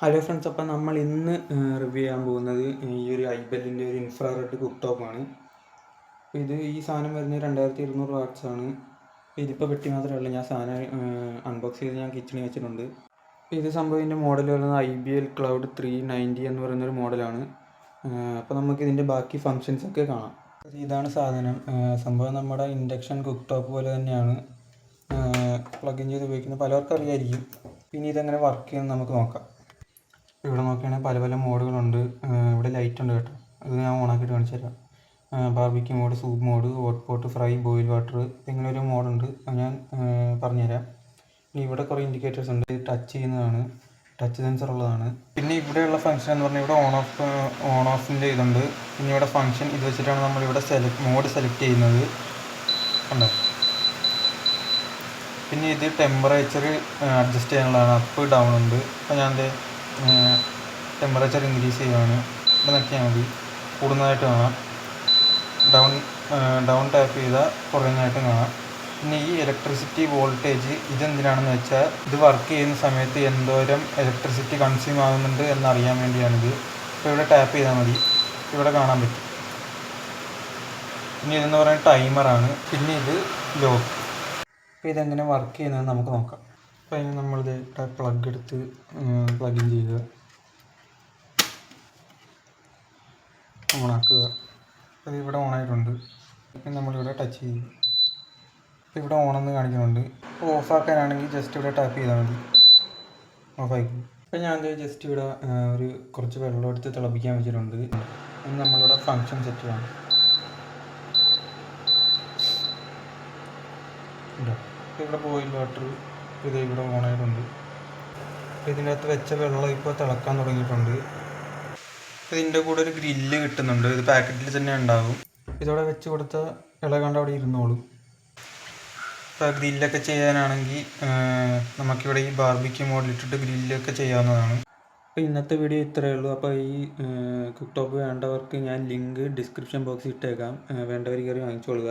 Hello friends, അപ്പം നമ്മൾ ഇന്ന് റിവ്യൂ ചെയ്യാൻ പോകുന്നത് ഈ ഒരു ഐബെല്ലിൻ്റെ ഒരു ഇൻഫ്രാറെഡ് കുക്ക് ടോപ്പാണ്. അപ്പോൾ ഈ സാധനം വരുന്നത് 2200 വാട്ട്സ് ആണ്. ഇതിപ്പോൾ പെട്ടി മാത്രമല്ല, ഞാൻ സാധനം അൺബോക്സ് ചെയ്ത് ഞാൻ കിച്ചണിൽ വെച്ചിട്ടുണ്ട്. ഇത് സംഭവം ഇതിൻ്റെ മോഡൽ വരുന്നത് IBL Cloud 390 എന്ന് പറയുന്നൊരു മോഡലാണ്. അപ്പോൾ നമുക്ക് ഇതിൻ്റെ ബാക്കി ഫങ്ഷൻസൊക്കെ കാണാം. ഇതാണ് സാധനം. സംഭവം നമ്മുടെ ഇൻഡക്ഷൻ കുക്ക് ടോപ്പ് പോലെ തന്നെയാണ്. പ്ലഗ് ഇൻ ചെയ്ത് ഉപയോഗിക്കുന്നത് പലർക്കും അറിയായിരിക്കും. പിന്നെ ഇതെങ്ങനെ വർക്ക് ചെയ്യുന്നത് നമുക്ക് നോക്കാം. ഇവിടെ നോക്കുകയാണെങ്കിൽ പല പല മോഡുകളുണ്ട്. ഇവിടെ ലൈറ്റ് ഉണ്ട് കേട്ടോ, അത് ഞാൻ ഓണാക്കിയിട്ട് കാണിച്ചു തരാം. Barbecue mode, soup mode, hot pot, fry, boil water, ഇങ്ങനെ ഒരു മോഡുണ്ട്. അത് ഞാൻ പറഞ്ഞുതരാം. പിന്നെ ഇവിടെ കുറേ ഇൻഡിക്കേറ്റേഴ്സ് ഉണ്ട്. ഇത് ടച്ച് ചെയ്യുന്നതാണ്, ടച്ച് സെൻസർ ഉള്ളതാണ്. പിന്നെ ഇവിടെയുള്ള ഫംഗ്ഷൻ എന്ന് പറഞ്ഞാൽ ഇവിടെ ഓൺ ഓഫിൻ്റെ ഇതുണ്ട്. പിന്നെ ഇവിടെ ഫംഗ്ഷൻ ഇത് വെച്ചിട്ടാണ് നമ്മളിവിടെ മോഡ് സെലക്ട് ചെയ്യുന്നത്. ഉണ്ടോ? പിന്നെ ഇത് ടെമ്പറേച്ചർ അഡ്ജസ്റ്റ് ചെയ്യാനുള്ളതാണ്. അപ്പ് ഡൗൺ ഉണ്ട്. അപ്പോൾ ഞാൻ ടെമ്പറേച്ചർ ഇൻക്രീസ് ചെയ്യുകയാണ്. ഇവിടെ നോക്കിയാൽ മതി, കൂടുന്നതായിട്ട് കാണാം. ഡൗൺ ടാപ്പ് ചെയ്താൽ കുറയുന്നതായിട്ട് കാണാം. പിന്നെ ഈ ഇലക്ട്രിസിറ്റി വോൾട്ടേജ് ഇതെന്തിനാണെന്ന് വെച്ചാൽ ഇത് വർക്ക് ചെയ്യുന്ന സമയത്ത് എന്തോരം ഇലക്ട്രിസിറ്റി കൺസ്യൂം ആകുന്നുണ്ട് എന്നറിയാൻ വേണ്ടിയാണിത്. ഇപ്പോൾ ഇവിടെ ടാപ്പ് ചെയ്താൽ മതി, ഇവിടെ കാണാൻ പറ്റും. ഇനി ഇതെന്ന് പറയുന്നത് ടൈമറാണ്. പിന്നെ ഇത് ലോക്ക്. അപ്പോൾ ഇതെങ്ങനെ വർക്ക് ചെയ്യുന്നതെന്ന് നമുക്ക് നോക്കാം. അപ്പോൾ അതിന് നമ്മളിത് പ്ലഗ് എടുത്ത് പ്ലഗ് ഇൻ ചെയ്യുക, ഓണാക്കുക. അപ്പോൾ ഇവിടെ ഓണായിട്ടുണ്ട്. പിന്നെ നമ്മളിവിടെ ടച്ച് ചെയ്യും. അപ്പോൾ ഇവിടെ ഓണെന്ന് കാണിക്കുന്നുണ്ട്. അപ്പോൾ ഓഫാക്കാനാണെങ്കിൽ ജസ്റ്റ് ഇവിടെ ടാപ്പ് ചെയ്താൽ മതി, ഓഫാക്കി. അപ്പോൾ ഞാൻ ജസ്റ്റ് ഇവിടെ കുറച്ച് വെള്ളം എടുത്ത് തിളപ്പിക്കാൻ വെച്ചിട്ടുണ്ട്. ഇനി നമ്മളിവിടെ ഫങ്ഷൻ സെറ്റ് ചെയ്യണം. അപ്പോൾ ഇവിടെ ബോയിൽ വാട്ടർ ഇത് ഇവിടെ ഓണായിട്ടുണ്ട്. അപ്പോൾ ഇതിൻ്റെ അകത്ത് വെച്ച വെള്ളം ഇപ്പോൾ തിളക്കാൻ തുടങ്ങിയിട്ടുണ്ട്. ഇതിൻ്റെ കൂടെ ഒരു ഗ്രില്ല് കിട്ടുന്നുണ്ട്. ഇത് പാക്കറ്റിൽ തന്നെ ഉണ്ടാകും. ഇതോടെ വെച്ച് കൊടുത്താൽ ഇളകാണ്ട് അവിടെ ഇരുന്നോളും. ഇപ്പോൾ ഗ്രില്ലൊക്കെ ചെയ്യാനാണെങ്കിൽ നമുക്കിവിടെ ഈ ബാർബിക്യൂ മോഡിലിട്ടിട്ട് ഗ്രില്ലൊക്കെ ചെയ്യാവുന്നതാണ്. അപ്പോൾ ഇന്നത്തെ വീഡിയോ ഇത്രയേ ഉള്ളൂ. അപ്പോൾ ഈ കുക്ക് ടോപ്പ് വേണ്ടവർക്ക് ഞാൻ ലിങ്ക് ഡിസ്ക്രിപ്ഷൻ ബോക്സിൽ ഇട്ടേക്കാം. വേണ്ടവർ കയറി വാങ്ങിച്ചോളുക.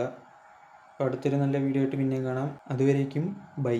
അപ്പോൾ അടുത്തൊരു നല്ല വീഡിയോ ആയിട്ട് പിന്നെയും കാണാം. അതുവരേക്കും ബൈ.